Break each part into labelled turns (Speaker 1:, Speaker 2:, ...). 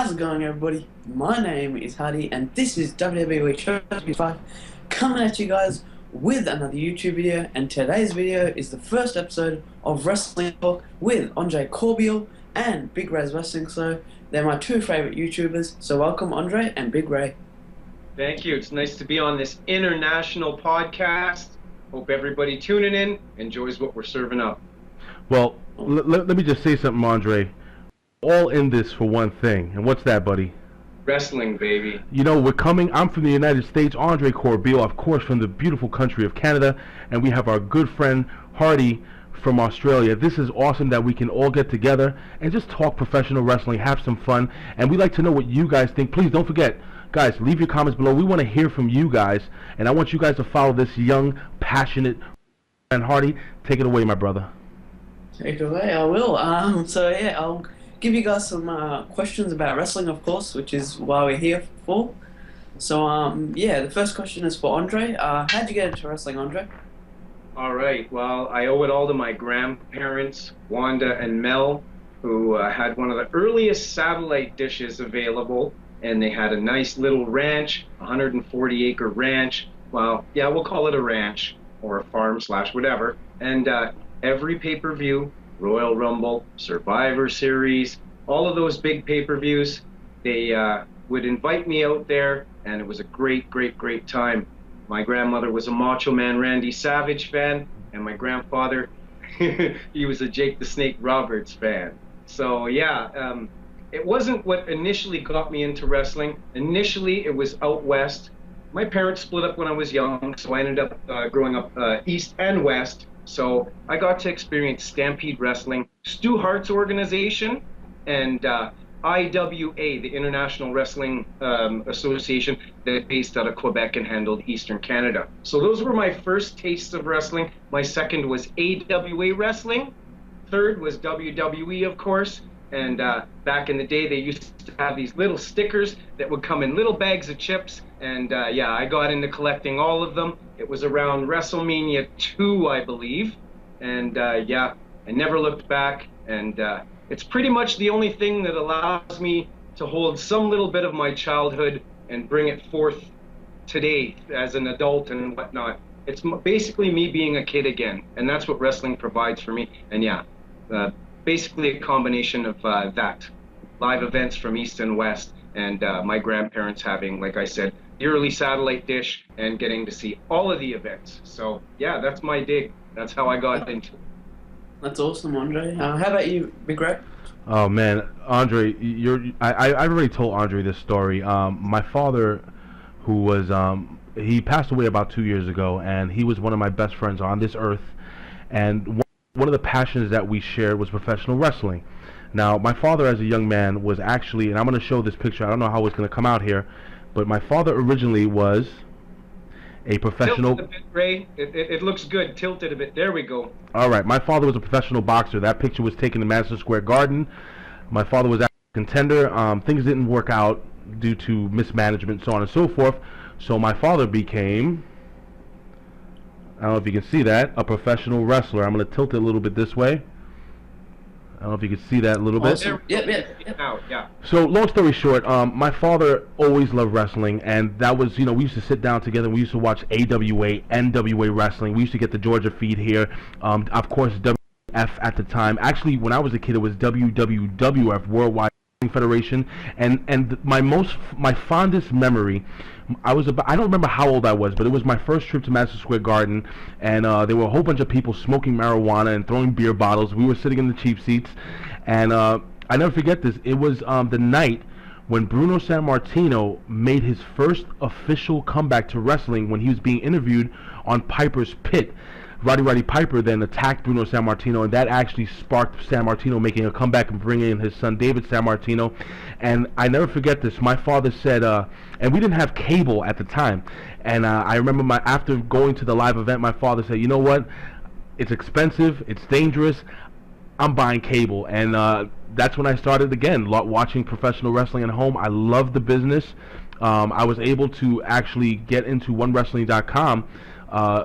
Speaker 1: How's it going, everybody? My name is Hardy, and this is WWE Show 5 coming at you guys with another YouTube video. And today's video is the first episode of Wrestling Talk with Andre Corbeil and Big Ray's Wrestling. So they're my two favorite YouTubers. So welcome, Andre and Big Ray.
Speaker 2: Thank you. It's nice to be on this international podcast. Hope everybody tuning in enjoys what we're serving up.
Speaker 3: Well, let me just say something, Andre. All in this for one thing, and what's that, buddy?
Speaker 2: Wrestling, baby.
Speaker 3: You know, we're coming. I'm from the United States, Andre Corbeil, of course, from the beautiful country of Canada, and we have our good friend Hardy from Australia. This is awesome that we can all get together and just talk professional wrestling, have some fun, and we'd like to know what you guys think. Please don't forget, guys, leave your comments below. We want to hear from you guys, and I want you guys to follow this young, passionate, and Hardy, take it away, my brother.
Speaker 1: Take it away, I will. I'll give you guys some questions about wrestling, of course, which is why we're here for. So, the first question is for Andre. How'd you get into wrestling, Andre?
Speaker 2: All right. Well, I owe it all to my grandparents, Wanda and Mel, who had one of the earliest satellite dishes available, and they had a nice little ranch, 140-acre ranch. Well, yeah, we'll call it a ranch or a farm / whatever. And every pay-per-view, Royal Rumble, Survivor Series, all of those big pay-per-views, they would invite me out there, and it was a great, great, great time. My grandmother was a Macho Man Randy Savage fan, and my grandfather, he was a Jake the Snake Roberts fan. So yeah, it wasn't what initially got me into wrestling. Initially, it was out west. My parents split up when I was young, so I ended up growing up east and west. So I got to experience Stampede Wrestling, Stu Hart's organization, and IWA, the International Wrestling Association, that's based out of Quebec and handled Eastern Canada. So those were my first tastes of wrestling. My second was AWA Wrestling. Third was WWE, of course. And back in the day, they used to have these little stickers that would come in little bags of chips. And I got into collecting all of them. It was around WrestleMania 2, I believe. And I never looked back. And it's pretty much the only thing that allows me to hold some little bit of my childhood and bring it forth today as an adult and whatnot. It's basically me being a kid again. And that's what wrestling provides for me. And basically a combination of that. Live events from East and West, and my grandparents having, like I said, the early satellite dish and getting to see all of the events. So, yeah, that's my dig. That's how I got into it.
Speaker 1: That's awesome, Andre. How about you, Big Ray?
Speaker 3: Oh man, Andre, I already told Andre this story. My father, who was he passed away about 2 years ago, and he was one of my best friends on this earth, and one of the passions that we shared was professional wrestling. Now, my father as a young man was actually, and I'm going to show this picture, I don't know how it's going to come out here, but my father originally was a professional...
Speaker 2: Tilted a bit, Ray. It looks good. Tilted a bit. There we go.
Speaker 3: All right. My father was a professional boxer. That picture was taken in Madison Square Garden. My father was a contender. Things didn't work out due to mismanagement, so on and so forth. So my father became... I don't know if you can see that, a professional wrestler. I'm going to tilt it a little bit this way. I don't know if you can see that a little bit.
Speaker 1: Yeah.
Speaker 3: So, long story short, my father always loved wrestling, and that was, we used to sit down together, we used to watch AWA, NWA wrestling. We used to get the Georgia feed here. Of course, WF at the time. Actually, when I was a kid, it was WWWF, Worldwide Federation, and my fondest memory, I don't remember how old I was, but it was my first trip to Madison Square Garden, and there were a whole bunch of people smoking marijuana and throwing beer bottles. We were sitting in the cheap seats, and I never forget this. It was the night when Bruno Sammartino made his first official comeback to wrestling when he was being interviewed on Piper's Pit. Roddy Piper then attacked Bruno Sammartino, and that actually sparked Sammartino making a comeback and bringing in his son David Sammartino. And I never forget this. My father said, and we didn't have cable at the time, and I remember after going to the live event, my father said, you know what, it's expensive, it's dangerous, I'm buying cable. And that's when I started again watching professional wrestling at home. I loved the business. I was able to actually get into OneWrestling.com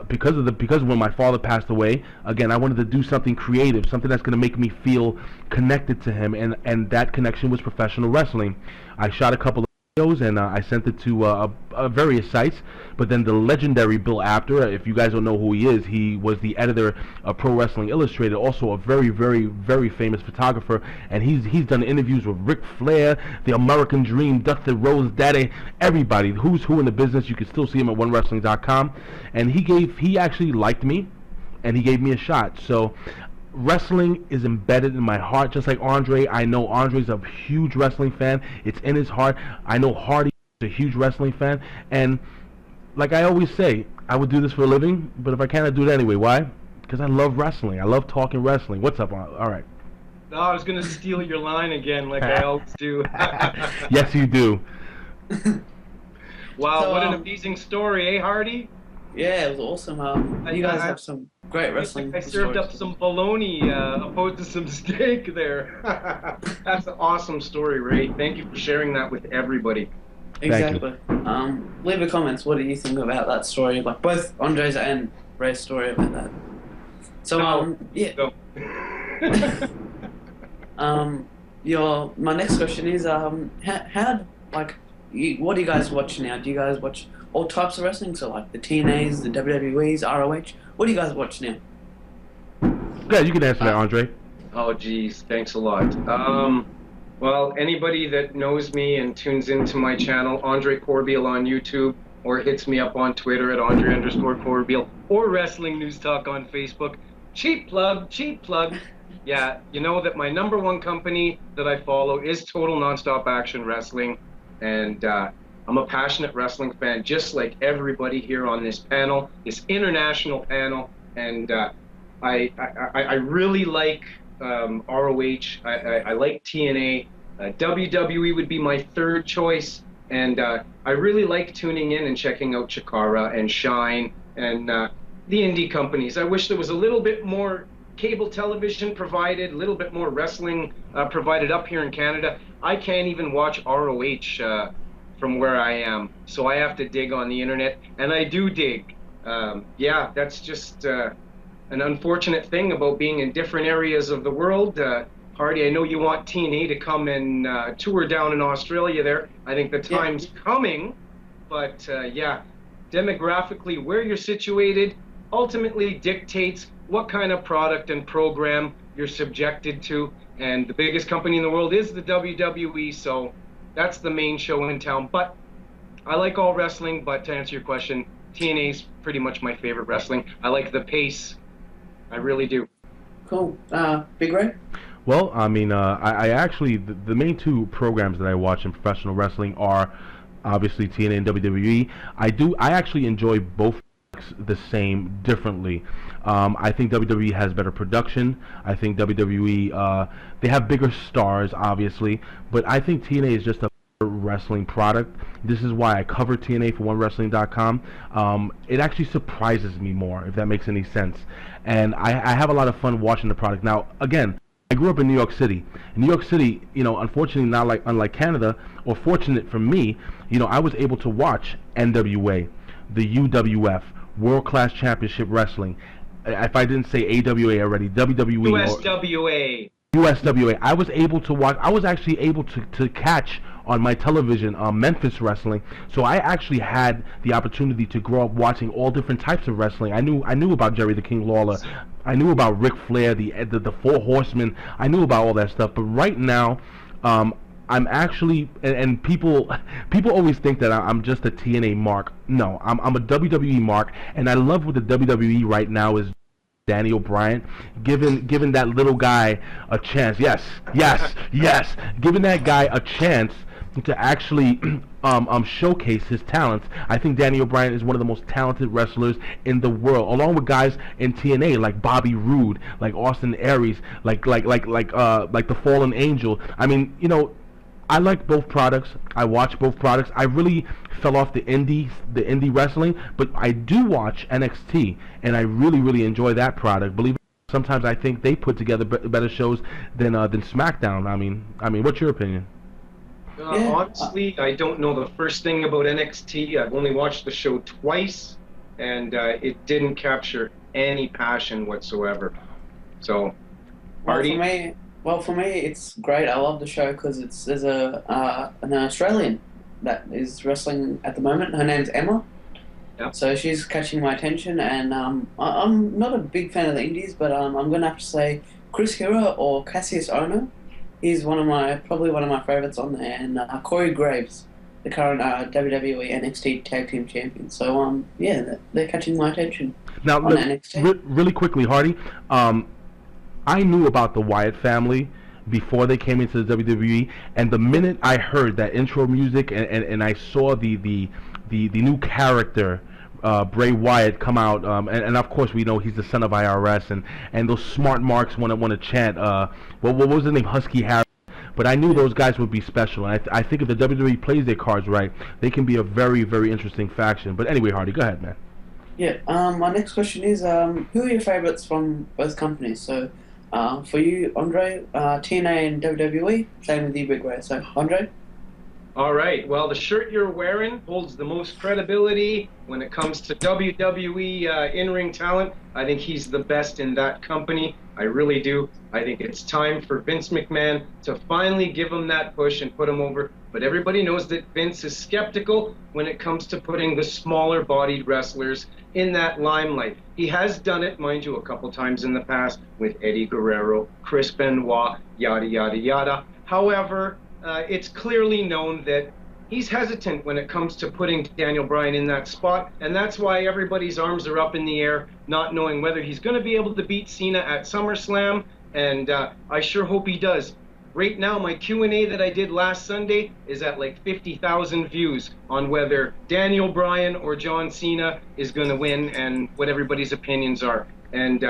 Speaker 3: because when my father passed away, again, I wanted to do something creative, something that's going to make me feel connected to him, and that connection was professional wrestling. I shot a couple of videos and I sent it to various sites. But then the legendary Bill Apter, if you guys don't know who he is, he was the editor of Pro Wrestling Illustrated, also a very, very, very famous photographer, and he's done interviews with Ric Flair, the American Dream, Dusty Rhodes, Daddy, everybody, who's who in the business. You can still see him at OneWrestling.com, and he actually liked me, and he gave me a shot. So wrestling is embedded in my heart, just like Andre. I know Andre's a huge wrestling fan. It's in his heart. I know Hardy is a huge wrestling fan, and like I always say, I would do this for a living, but if I can't, I do it anyway. Why? Because I love wrestling. I love talking wrestling. What's up? All right.
Speaker 2: No, I was going to steal your line again, like I always do.
Speaker 3: Yes, you do.
Speaker 2: Wow,
Speaker 1: So,
Speaker 2: what an amazing story, eh, Hardy?
Speaker 1: Yeah, it was awesome. You guys have some great wrestling.
Speaker 2: I served up some bologna opposed to some steak there. That's an awesome story, Ray. Thank you for sharing that with everybody.
Speaker 1: Exactly. Leave a comments. What do you think about that story? Like both Andre's and Ray's story about that. So yeah.
Speaker 2: Go.
Speaker 1: My next question is how like what do you guys watch now? Do you guys watch all types of wrestling? So like the TNAs, the WWEs, ROH. What do you guys watch now?
Speaker 3: Yeah, you can answer that, Andre.
Speaker 2: Oh, geez, thanks a lot. Well, anybody that knows me and tunes into my channel, Andre Corbeil on YouTube, or hits me up on Twitter at Andre_Corbeil, or Wrestling News Talk on Facebook. Cheap plug, cheap plug. Yeah, you know that my #1 company that I follow is Total Nonstop Action Wrestling, and I'm a passionate wrestling fan, just like everybody here on this panel, this international panel, and I really like ROH. I like TNA. WWE would be my third choice, and I really like tuning in and checking out Chikara and Shine and the indie companies. I wish there was a little bit more cable television provided, a little bit more wrestling provided up here in Canada. I can't even watch ROH from where I am, so I have to dig on the internet, and I do dig. Yeah, that's just an unfortunate thing about being in different areas of the world. Hardy, I know you want TNA to come and tour down in Australia there. I think the time's coming, but yeah, demographically, where you're situated ultimately dictates what kind of product and program you're subjected to, and the biggest company in the world is the WWE, so that's the main show in town. But I like all wrestling, but to answer your question, TNA's pretty much my favorite wrestling. I like the pace. I really do.
Speaker 1: Cool. Big Ray?
Speaker 3: Well, I mean, I actually, the main two programs that I watch in professional wrestling are obviously TNA and WWE. I actually enjoy both the same, differently. I think WWE has better production. I think WWE, they have bigger stars, obviously, but I think TNA is just a wrestling product. This is why I cover TNA for OneWrestling.com. It actually surprises me more, if that makes any sense. And I have a lot of fun watching the product. Now, again, I grew up in New York City. In New York City, you know, unfortunately, not like unlike Canada, or fortunate for me, you know, I was able to watch NWA, the UWF, World Class Championship Wrestling. If I didn't say AWA already, WWE.
Speaker 2: USWA.
Speaker 3: USWA. I was able to watch. I was actually able to catch on my television Memphis wrestling. So I actually had the opportunity to grow up watching all different types of wrestling. I knew about Jerry the King Lawler. I knew about Ric Flair, the Four Horsemen. I knew about all that stuff. But right now, I'm actually, and people always think that I'm just a TNA mark. No, I'm a WWE mark, and I love what the WWE right now is. Daniel Bryan, giving that little guy a chance. Yes. Giving that guy a chance to actually showcase his talents. I think Daniel Bryan is one of the most talented wrestlers in the world, along with guys in TNA like Bobby Roode, like Austin Aries, like the Fallen Angel. I mean, you know, I like both products. I watch both products. I really fell off the indie wrestling, but I do watch NXT, and I really enjoy that product. Believe it, sometimes I think they put together better shows than SmackDown. I mean, what's your opinion?
Speaker 2: Honestly, I don't know the first thing about NXT. I've only watched the show twice, and it didn't capture any passion whatsoever. So, Hardy?
Speaker 1: Well, for me, it's great. I love the show because there's an Australian that is wrestling at the moment. Her name's Emma.
Speaker 2: Yeah.
Speaker 1: So she's catching my attention, and I'm not a big fan of the indies, but I'm gonna have to say Chris Hero or Cassius Ohno. He's probably one of my favorites on there, and Corey Graves, the current WWE NXT Tag Team Champion. So yeah, they're catching my attention
Speaker 3: Now,
Speaker 1: on NXT.
Speaker 3: really quickly, Hardy, I knew about the Wyatt family before they came into the WWE, and the minute I heard that intro music and I saw the new character, Bray Wyatt, come out, and of course we know he's the son of IRS, and those smart marks want to chant, what was his name, Husky Harris. But I knew those guys would be special, and I think if the WWE plays their cards right, they can be a very, very interesting faction. But anyway, Hardy, go ahead, man.
Speaker 1: Yeah. My next question is, who are your favorites from both companies? So, for you, Andre, TNA and WWE. Same with you, Big Ray. So, Andre.
Speaker 2: All right. Well, the shirt you're wearing holds the most credibility when it comes to WWE in-ring talent. I think he's the best in that company. I really do. I think it's time for Vince McMahon to finally give him that push and put him over. But everybody knows that Vince is skeptical when it comes to putting the smaller-bodied wrestlers in that limelight. He has done it, mind you, a couple times in the past with Eddie Guerrero, Chris Benoit, yada, yada, yada. However, it's clearly known that he's hesitant when it comes to putting Daniel Bryan in that spot, and that's why everybody's arms are up in the air, not knowing whether he's going to be able to beat Cena at SummerSlam, and I sure hope he does. Right now, my Q&A that I did last Sunday is at like 50,000 views on whether Daniel Bryan or John Cena is going to win and what everybody's opinions are. And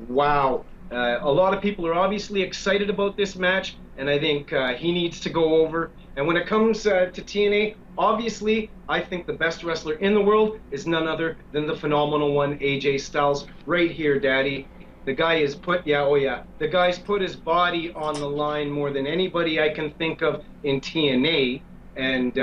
Speaker 2: wow, a lot of people are obviously excited about this match, and I think he needs to go over. And when it comes to TNA, obviously, I think the best wrestler in the world is none other than the phenomenal one, AJ Styles. Right here, Daddy. The guy is the guy's put his body on the line more than anybody I can think of in TNA. And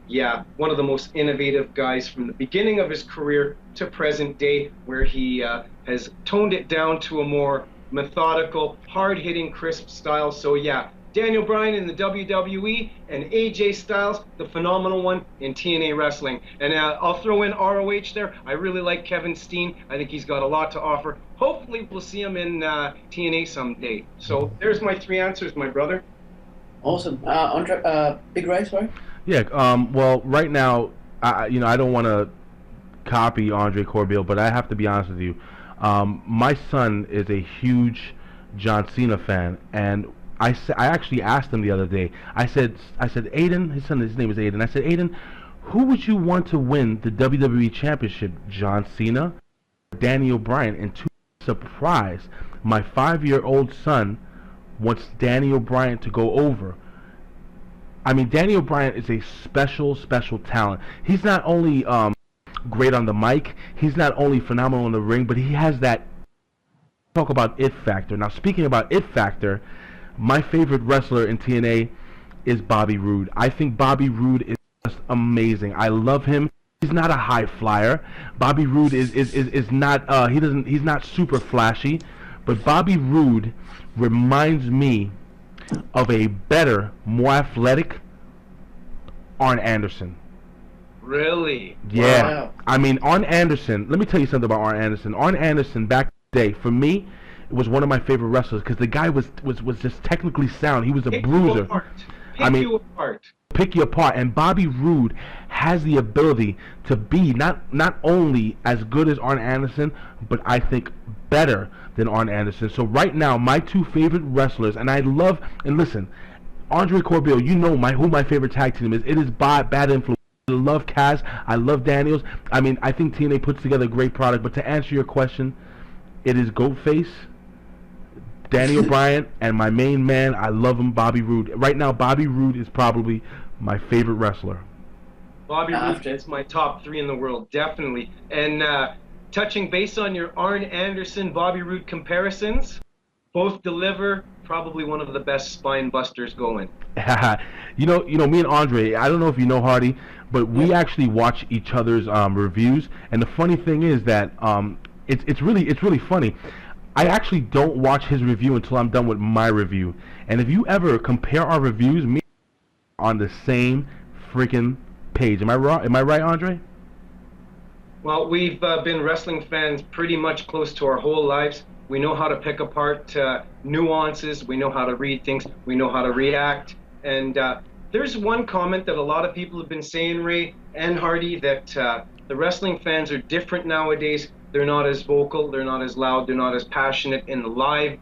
Speaker 2: yeah, one of the most innovative guys from the beginning of his career to present day, where he has toned it down to a more methodical, hard-hitting, crisp style. So yeah, Daniel Bryan in the WWE and AJ Styles, the phenomenal one in TNA wrestling. And I'll throw in ROH there. I really like Kevin Steen. I think he's got a lot to offer. Hopefully we'll see him in TNA someday. So there's my 3 answers, my brother.
Speaker 1: Awesome. Andre, Big Ray, sorry?
Speaker 3: Yeah, well, right now, I don't want to copy Andre Corbeil, but I have to be honest with you. My son is a huge John Cena fan, and I actually asked him the other day. I said, Aiden, his name is Aiden. I said, Aiden, who would you want to win the WWE Championship, John Cena, Daniel Bryan? And to surprise, my 5-year-old son wants Daniel Bryan to go over. I mean, Daniel Bryan is a special talent. He's not only great on the mic, he's not only phenomenal in the ring, but he has that, talk about it factor. Now, speaking about it factor, my favorite wrestler in TNA is Bobby Roode. I think Bobby Roode is just amazing. I love him. He's not a high flyer. Bobby Roode is not he's not super flashy, but Bobby Roode reminds me of a better, more athletic Arn Anderson.
Speaker 2: Really?
Speaker 3: Yeah.
Speaker 1: Wow.
Speaker 3: I mean, Arn Anderson, let me tell you something about Arn Anderson. Arn Anderson, back in the day, for me, was one of my favorite wrestlers because the guy was just technically sound. He was a bruiser.
Speaker 2: You apart.
Speaker 3: Pick you apart. And Bobby Roode has the ability to be not only as good as Arn Anderson, but I think better than Arn Anderson. So right now, my 2 favorite wrestlers, and I love, and listen, Andre Corbeil, you know who my favorite tag team is. It is Bad Influence. I love Kaz. I love Daniels. I mean, I think TNA puts together a great product. But to answer your question, it is Goatface, Daniel Bryan, and my main man, I love him, Bobby Roode. Right now, Bobby Roode is probably my favorite wrestler.
Speaker 2: Bobby Roode is my top 3 in the world, definitely. And touching base on your Arn Anderson, Bobby Roode comparisons, Both deliver. Probably one of the best spine busters going.
Speaker 3: Me and Andre. I don't know if you know Hardy, but we
Speaker 1: Yeah.
Speaker 3: actually watch each other's reviews. And the funny thing is that it's really funny. I actually don't watch his review until I'm done with my review. And if you ever compare our reviews, me on the same freaking page. Am I wrong? Am I right, Andre?
Speaker 2: Well, we've been wrestling fans pretty much close to our whole lives. We know how to pick apart nuances. We know how to read things. We know how to react. And there's one comment that a lot of people have been saying, Ray and Hardy, that the wrestling fans are different nowadays. They're not as vocal. They're not as loud. They're not as passionate in the live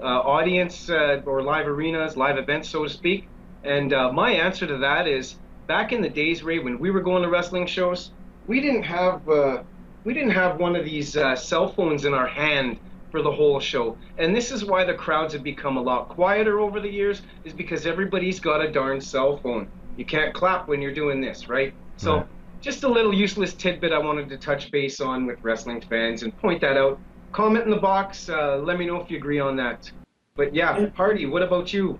Speaker 2: audience or live arenas, live events, so to speak. And my answer to that is, back in the days, Ray, when we were going to wrestling shows, we didn't have one of these cell phones in our hand for the whole show. And this is why the crowds have become a lot quieter over the years, is because everybody's got a darn cell phone. You can't clap when you're doing this, right? So
Speaker 3: Right.
Speaker 2: just a little useless tidbit I wanted to touch base on with wrestling fans and point that out. Comment in the box. Let me know if you agree on that. But yeah, Hardy, what about you?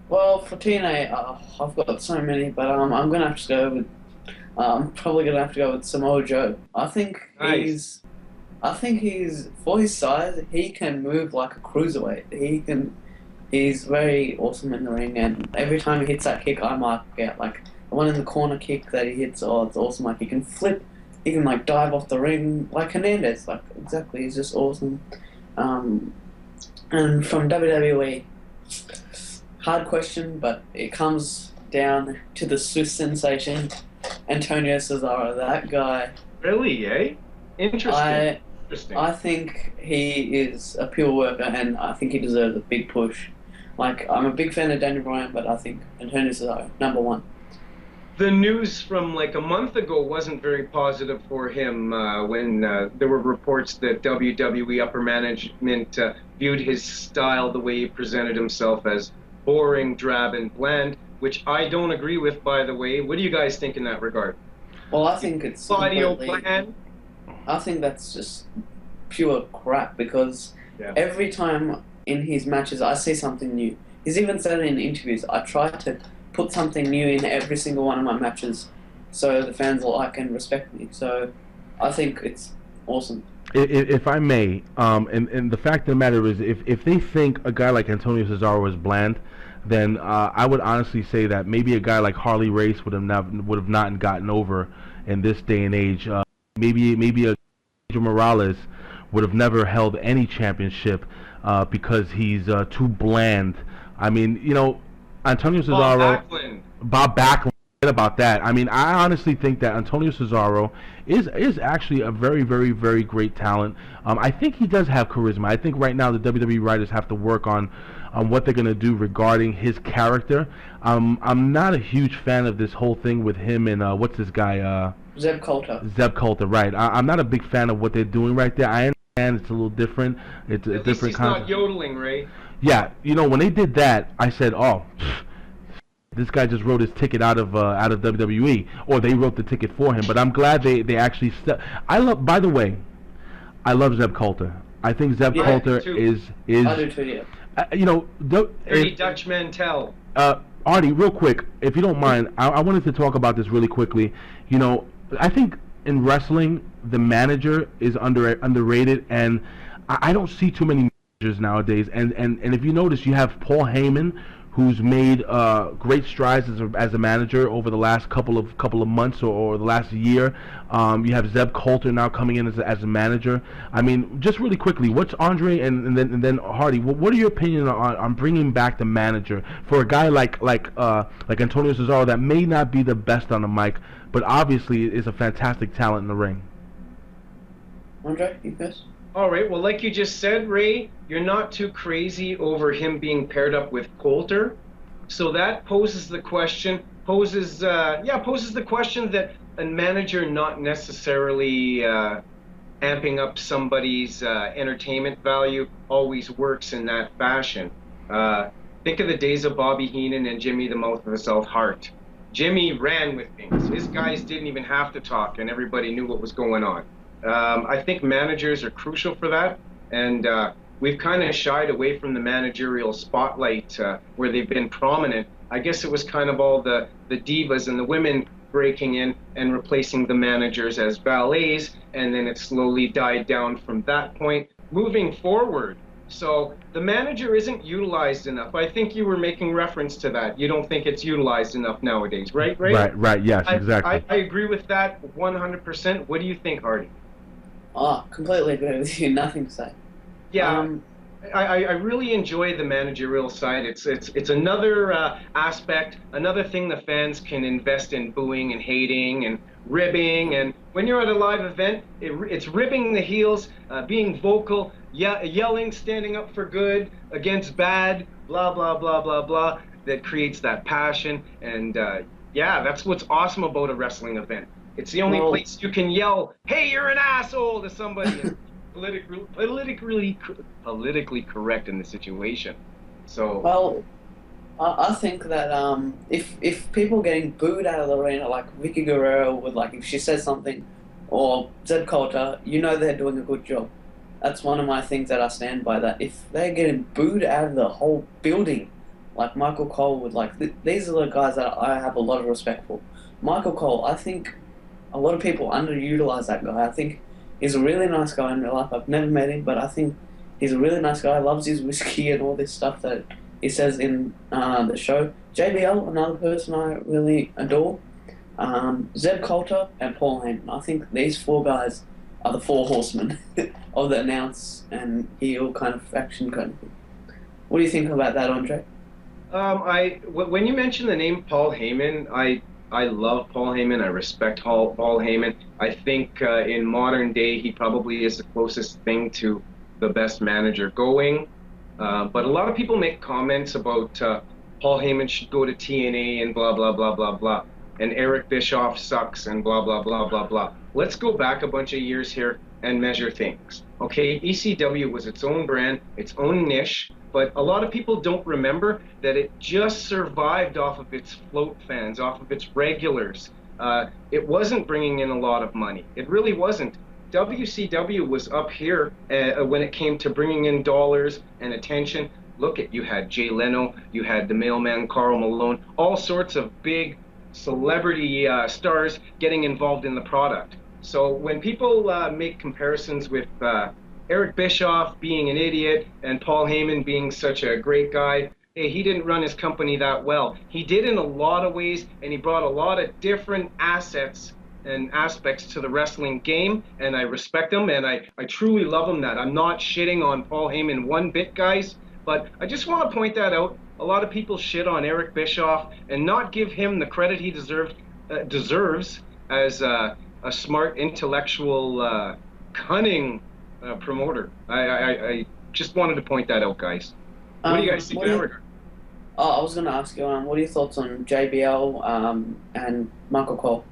Speaker 1: Well, for TNA, I've got so many, but I'm gonna have to go with. I'm probably gonna have to go with Samoa Joe.
Speaker 2: Nice.
Speaker 1: I think he's for his size, he can move like a cruiserweight. He's very awesome in the ring, and every time he hits that kick, I mark out. Like the one in the corner kick that he hits, oh, it's awesome. Like he can flip, he can like dive off the ring like Hernandez. Like exactly, he's just awesome. Um, and from WWE, hard question, but it comes down to the Swiss sensation, Antonio Cesaro. That guy,
Speaker 2: Really, eh? Interesting.
Speaker 1: I
Speaker 2: Interesting.
Speaker 1: I think he is a pure worker, and I think he deserves a big push. Like, I'm a big fan of Daniel Bryan, but I think Antonio Cesaro, number one.
Speaker 2: The news from like a month ago wasn't very positive for him when there were reports that WWE upper management viewed his style, the way he presented himself, as boring, drab, and bland, which I don't agree with, by the way. What do you guys think in that regard?
Speaker 1: Well, I think it's
Speaker 2: Audio
Speaker 1: completely.
Speaker 2: plan?
Speaker 1: I think that's just pure crap because
Speaker 2: Yeah.
Speaker 1: every time in his matches I see something new. He's even said it in interviews. I try to put something new in every single one of my matches so the fans like and respect me. So I think it's awesome.
Speaker 3: If I may, and the fact of the matter is, if they think a guy like Antonio Cesaro is bland, then I would honestly say that maybe a guy like Harley Race would have not gotten over in this day and age. Maybe a Pedro Morales would have never held any championship because he's too bland. I mean, Antonio
Speaker 2: Bob
Speaker 3: Cesaro.
Speaker 2: Backlund.
Speaker 3: Bob Backlund, forget about that. I mean, I honestly think that Antonio Cesaro is actually a very, very, very great talent. I think he does have charisma. I think right now the WWE writers have to work on what they're going to do regarding his character. I'm not a huge fan of this whole thing with him and what's this guy?
Speaker 1: Zeb Coulter.
Speaker 3: Zeb Coulter, right. I'm not a big fan of what they're doing right there. I understand it's a little different. It's a
Speaker 2: At least
Speaker 3: different
Speaker 2: he's
Speaker 3: kind.
Speaker 2: not yodeling, Ray.
Speaker 3: Yeah, when they did that, I said, "Oh, this guy just wrote his ticket out of WWE, or they wrote the ticket for him." But I'm glad they actually. By the way, I love Zeb Coulter. I think Zeb
Speaker 1: Yeah,
Speaker 3: Coulter
Speaker 2: me too.
Speaker 3: is
Speaker 1: I do too, yeah.
Speaker 2: Dirty Dutch Mantel.
Speaker 3: Artie, real quick, if you don't mind, I wanted to talk about this really quickly. I think in wrestling, the manager is underrated, and I don't see too many managers nowadays. And if you notice, you have Paul Heyman, who's made great strides as a manager over the last couple of months or the last year. You have Zeb Coulter now coming in as a manager. I mean, just really quickly, what's Andre and then Hardy? What are your opinion on bringing back the manager for a guy like Antonio Cesaro that may not be the best on the mic, but obviously is a fantastic talent in the ring?
Speaker 1: Andre, you first?
Speaker 2: All right. Well, like you just said, Ray, you're not too crazy over him being paired up with Coulter. So that poses the question that a manager not necessarily amping up somebody's entertainment value always works in that fashion. Think of the days of Bobby Heenan and Jimmy the Mouth of the South Hart. Jimmy ran with things. His guys didn't even have to talk, and everybody knew what was going on. I think managers are crucial for that, and we've kind of shied away from the managerial spotlight where they've been prominent. I guess it was kind of all the divas and the women breaking in and replacing the managers as valets, and then it slowly died down from that point. Moving forward, so the manager isn't utilized enough. I think you were making reference to that. You don't think it's utilized enough nowadays, right?
Speaker 3: Right, yes, exactly.
Speaker 2: I agree with that 100%. What do you think, Hardy?
Speaker 1: Oh, completely agree with you. Nothing to say.
Speaker 2: Yeah, I really enjoy the managerial side. It's another aspect, another thing the fans can invest in booing and hating and ribbing. And when you're at a live event, it's ribbing the heels, being vocal, yelling, standing up for good against bad, blah blah blah blah blah. That creates that passion. And yeah, that's what's awesome about a wrestling event. It's the only place you can yell, "Hey, you're an asshole" to somebody. Politically correct in the situation. So
Speaker 1: Well, I think that if people getting booed out of the arena, like Vicky Guerrero would, like if she says something, or Zed Coulter, you know they're doing a good job. That's one of my things that I stand by. That if they're getting booed out of the whole building, like Michael Cole would, like these are the guys that I have a lot of respect for. Michael Cole, I think a lot of people underutilize that guy. I think he's a really nice guy in real life. I've never met him, but I think he's a really nice guy. Loves his whiskey and all this stuff that he says in the show. JBL, another person I really adore. Zed Coulter and Paul Heyman. I think these four guys are the four horsemen of the announce and heel kind of faction kind of thing. What do you think about that, Andre?
Speaker 2: When you mention the name Paul Heyman, I love Paul Heyman. I respect Paul Heyman. I think in modern day he probably is the closest thing to the best manager going. But a lot of people make comments about Paul Heyman should go to TNA and blah blah blah blah blah, and Eric Bischoff sucks and blah blah blah blah blah. Let's go back a bunch of years here and measure things. Okay, ECW was its own brand, its own niche. But a lot of people don't remember that it just survived off of its float fans, off of its regulars. It wasn't bringing in a lot of money. It really wasn't. WCW was up here when it came to bringing in dollars and attention. Look at, you had Jay Leno, you had the mailman Karl Malone, all sorts of big celebrity stars getting involved in the product. So when people make comparisons with Eric Bischoff being an idiot and Paul Heyman being such a great guy, hey, he didn't run his company that well. He did in a lot of ways, and he brought a lot of different assets and aspects to the wrestling game, and I respect him, and I truly love him. That I'm not shitting on Paul Heyman one bit, guys, but I just want to point that out. A lot of people shit on Eric Bischoff and not give him the credit he deserves as a smart, intellectual, cunning promoter. I just wanted to point that out, guys. What do you guys think in that regard?
Speaker 1: Oh, I was going to ask you, what are your thoughts on JBL and Michael Cole?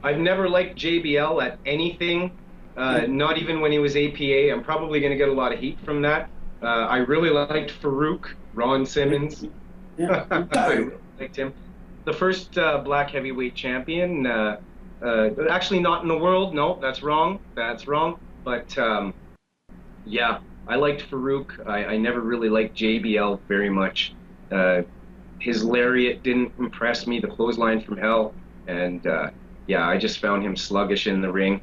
Speaker 2: I've never liked JBL at anything, not even when he was APA. I'm probably going to get a lot of heat from that. I really liked Farouk, Ron Simmons.
Speaker 1: Yeah.
Speaker 2: I really liked him. The first black heavyweight champion, actually not in the world. No, that's wrong. That's wrong. But yeah, I liked Farouk. I never really liked JBL very much. His lariat didn't impress me, the clothesline from hell. And yeah, I just found him sluggish in the ring.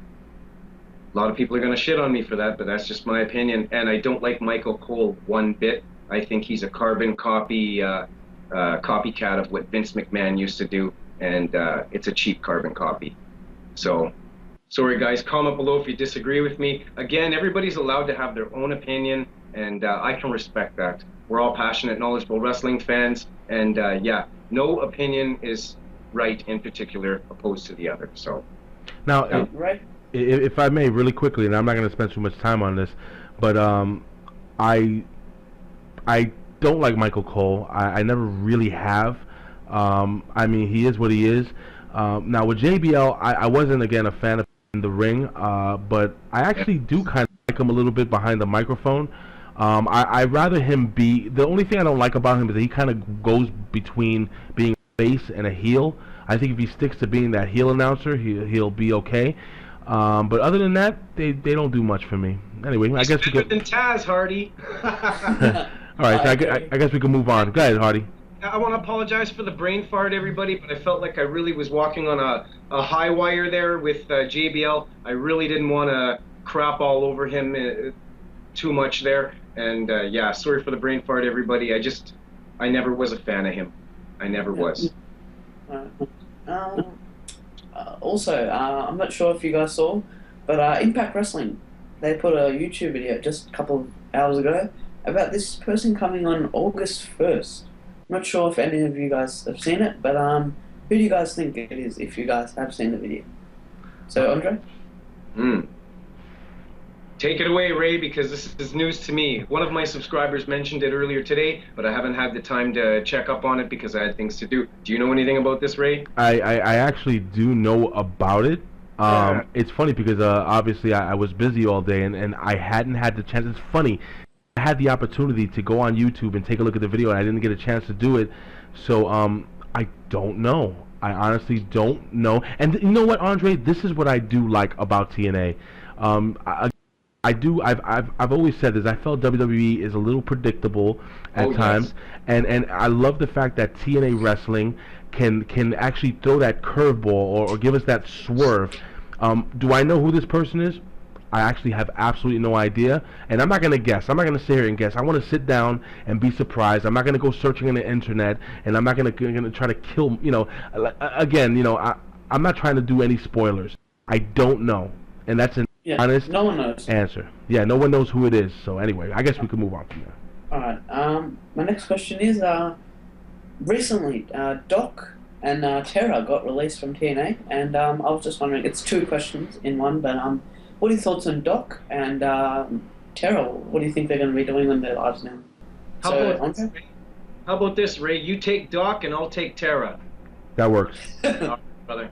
Speaker 2: A lot of people are going to shit on me for that, but that's just my opinion. And I don't like Michael Cole one bit. I think he's a carbon copycat of what Vince McMahon used to do. And it's a cheap carbon copy. So sorry, guys, comment below if you disagree with me. Again, everybody's allowed to have their own opinion, and I can respect that. We're all passionate, knowledgeable wrestling fans, and yeah, no opinion is right in particular opposed to the other. So
Speaker 3: now,
Speaker 1: right.
Speaker 3: If I may, really quickly, and I'm not going to spend too much time on this, but I don't like Michael Cole. I never really have. I mean, he is what he is. Now with JBL, I wasn't again a fan of in the ring, but I actually do kind of like him a little bit behind the microphone. I'd rather him be. The only thing I don't like about him is that he kind of goes between being a face and a heel. I think if he sticks to being that heel announcer, he'll be okay. But other than that, they don't do much for me. Anyway, I
Speaker 2: He's
Speaker 3: guess we
Speaker 2: better
Speaker 3: could.
Speaker 2: than Taz, Hardy.
Speaker 3: All right, so
Speaker 1: agree.
Speaker 3: I guess we can move on. Go ahead, Hardy.
Speaker 2: I want to apologize for the brain fart, everybody, but I felt like I really was walking on a high wire there with JBL. I really didn't want to crap all over him too much there. And yeah, sorry for the brain fart, everybody. I never was a fan of him. I never was.
Speaker 1: Um, also, I'm not sure if you guys saw, but Impact Wrestling, they put a YouTube video just a couple of hours ago about this person coming on August 1st. I'm not sure if any of you guys have seen it, but who do you guys think it is if you guys have seen the video? So, Andre?
Speaker 2: Take it away, Ray, because this is news to me. One of my subscribers mentioned it earlier today, but I haven't had the time to check up on it because I had things to do. Do you know anything about this, Ray?
Speaker 3: I actually do know about it. It's funny because obviously I was busy all day and I hadn't had the chance. It's funny. I had the opportunity to go on YouTube and take a look at the video, and I didn't get a chance to do it. So I don't know. I honestly don't know. And you know what, Andre? This is what I do like about TNA. I've always said this. I felt WWE is a little predictable at times,
Speaker 2: yes.
Speaker 3: and I love the fact that TNA Wrestling can actually throw that curveball or give us that swerve. Do I know who this person is? I actually have absolutely no idea, and I'm not going to guess. I'm not going to sit here and guess. I want to sit down and be surprised. I'm not going to go searching on the internet, and I'm not going to try to kill, again, I'm not trying to do any spoilers. I don't know, and that's an honest
Speaker 1: no one knows.
Speaker 3: answer. Yeah, no one knows who it is, so anyway, I guess we can move on from there.
Speaker 1: Alright, my next question is, recently, Doc and Terra got released from TNA, and I was just wondering, it's two questions in one, but what are your thoughts on Doc and Terra? What do you think they're going to be doing in their lives now?
Speaker 2: How about this, Ray? You take Doc and I'll take Terra.
Speaker 3: That works.
Speaker 2: All right, brother.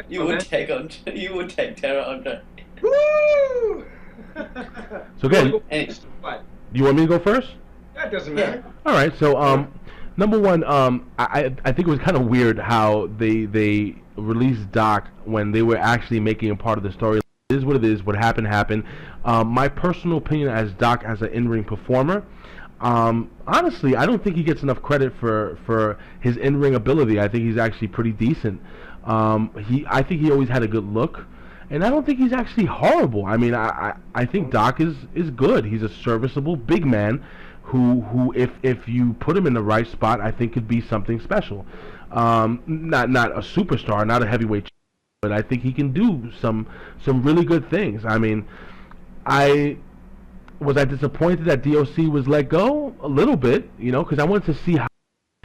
Speaker 1: You would take Terra, Andre.
Speaker 2: Woo!
Speaker 3: So again,
Speaker 2: What?
Speaker 3: you want me to go first?
Speaker 2: That doesn't matter.
Speaker 3: All right. So number one, I think it was kind of weird how they released Doc when they were actually making a part of the story. It is what it is. What happened happened. My personal opinion as Doc as an in-ring performer, honestly, I don't think he gets enough credit for his in-ring ability. I think he's actually pretty decent. I think he always had a good look, and I don't think he's actually horrible. I mean, I think Doc is good. He's a serviceable big man who if you put him in the right spot, I think could be something special. Not a superstar, not a heavyweight, but I think he can do some really good things. I mean, I disappointed that DOC was let go a little bit, because I wanted to see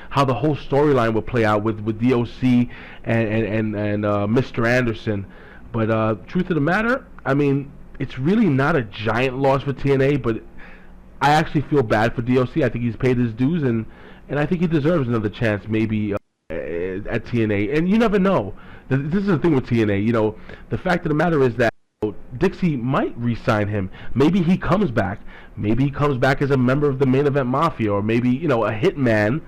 Speaker 3: how the whole storyline would play out with DOC and Mr. Anderson. But truth of the matter, I mean, it's really not a giant loss for TNA, but I actually feel bad for DOC. I think he's paid his dues, and I think he deserves another chance maybe at TNA. And you never know. This is the thing with TNA. The fact of the matter is that Dixie might re-sign him. Maybe he comes back. Maybe he comes back as a member of the Main Event Mafia, or maybe a hitman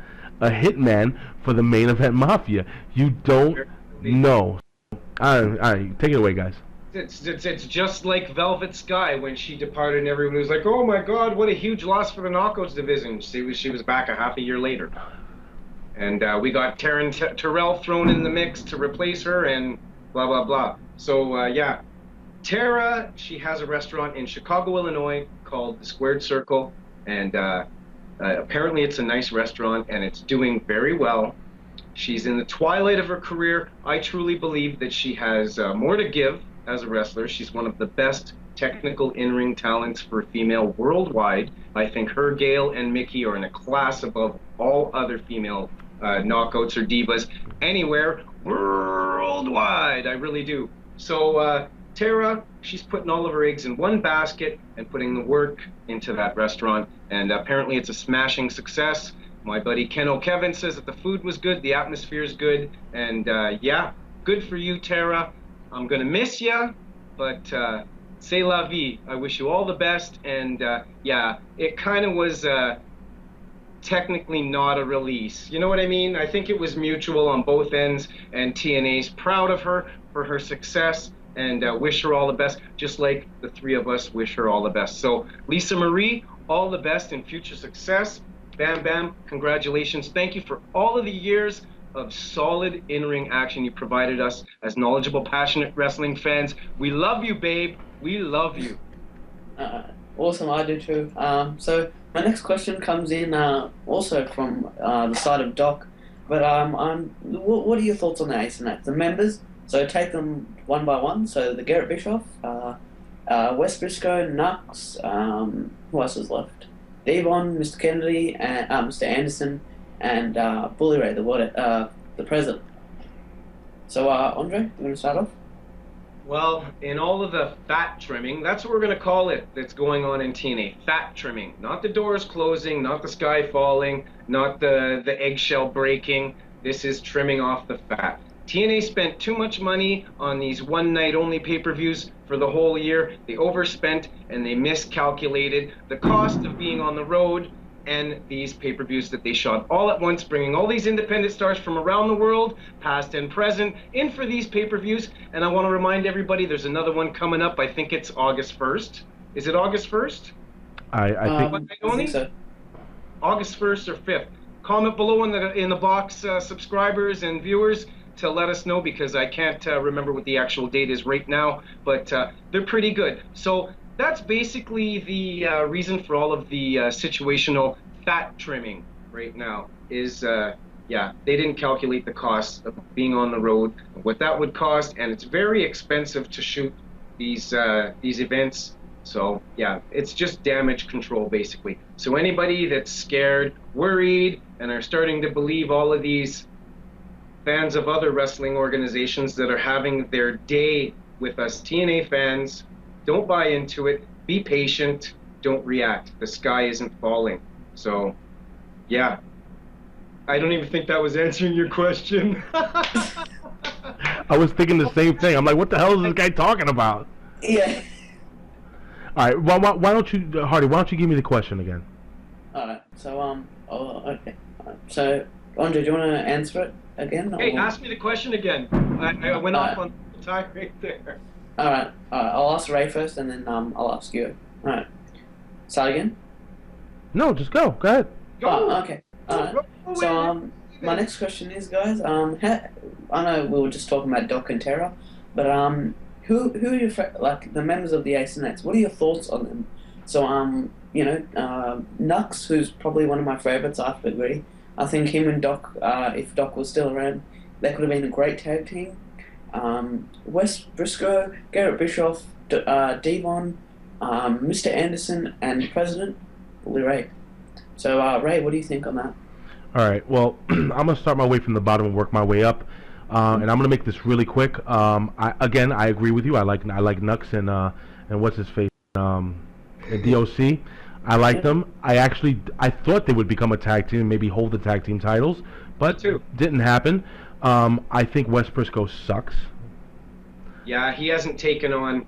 Speaker 3: for the Main Event Mafia. You don't know. All right, take it away, guys.
Speaker 2: It's just like Velvet Sky when she departed, and everyone was like, "Oh my God, what a huge loss for the Knockouts division." She was back a half a year later, and we got Terrell thrown in the mix to replace her, and blah blah blah. So yeah, Tara, she has a restaurant in Chicago, Illinois called the Squared Circle, and apparently it's a nice restaurant and it's doing very well. She's in the twilight of her career. I truly believe that she has more to give as a wrestler. She's one of the best technical in-ring talents for a female worldwide. I think her, Gail, and Mickey are in a class above all other female knockouts or divas anywhere worldwide. I really do. So Tara, she's putting all of her eggs in one basket and putting the work into that restaurant, and apparently it's a smashing success. My buddy Ken O'Kevin says that the food was good, the atmosphere is good, and yeah, good for you, Tara. I'm gonna miss you, but c'est la vie. I wish you all the best, and yeah, it kind of was technically not a release. You know what I mean? I think it was mutual on both ends, and TNA's proud of her for her success. and wish her all the best, just like the three of us wish her all the best. So, Lisa Marie, all the best in future success. Bam Bam, congratulations. Thank you for all of the years of solid in-ring action you provided us as knowledgeable, passionate wrestling fans. We love you, babe. We love you.
Speaker 1: Awesome, I do too. So my next question comes in also from the side of Doc, but what are your thoughts on the Ace and Nats? The members, so take them one by one. So the Garrett Bischoff, Wes Briscoe, Nux, who else is left? Devon, Mr. Kennedy, and Mr. Anderson, and Bully Ray, the president. So Andre, you want to start off?
Speaker 2: Well, in all of the fat trimming, that's what we're going to call it, that's going on in TNA. Fat trimming. Not the doors closing, not the sky falling, not the eggshell breaking. This is trimming off the fat. TNA spent too much money on these one-night-only pay-per-views for the whole year. They overspent and they miscalculated the cost of being on the road and these pay-per-views that they shot all at once, bringing all these independent stars from around the world, past and present, in for these pay-per-views. And I want to remind everybody there's another one coming up. I think it's August 1st. Is it August 1st?
Speaker 3: I
Speaker 1: think so.
Speaker 2: August 1st or 5th. Comment below in the box, subscribers and viewers, to let us know, because I can't remember what the actual date is right now, but they're pretty good. So that's basically the reason for all of the situational fat trimming right now is, yeah, they didn't calculate the cost of being on the road, what that would cost, and it's very expensive to shoot these events. So yeah, it's just damage control basically. So anybody that's scared, worried, and are starting to believe all of these fans of other wrestling organizations that are having their day with us TNA fans, don't buy into it. Be patient. Don't react. The sky isn't falling. So, yeah. I don't even think that was answering your question.
Speaker 3: I was thinking the same thing. I'm like, what the hell is this guy talking about?
Speaker 1: Yeah.
Speaker 3: All right. Well, why don't you, Hardy? Why don't you give me the question again?
Speaker 1: All right. So okay. So Andre, do you want to answer it again?
Speaker 2: Hey, ask me the question again. I went off on the time right there.
Speaker 1: All right. I'll ask Ray first, and then I'll ask you. All right. Start again.
Speaker 3: No, just go. Go ahead.
Speaker 1: Oh, okay. All right. So my next question is, guys, I know we were just talking about Doc and Terra, but who are your like the members of the Ace and Nats? What are your thoughts on them? So you know, Nux, who's probably one of my favorites, I have to agree. I think him and Doc, if Doc was still around, they could have been a great tag team. Wes Briscoe, Garrett Bischoff, Devon, Mr. Anderson, and the President, Bully Ray. So, Ray, what do you think on that?
Speaker 3: All right. Well, I'm gonna start my way from the bottom and work my way up, and I'm gonna make this really quick. I agree with you. I like Nux and what's his face, and DOC. I like them. I thought they would become a tag team, maybe hold the tag team titles, but didn't happen. I think Wes Briscoe sucks.
Speaker 2: Yeah, he hasn't taken on.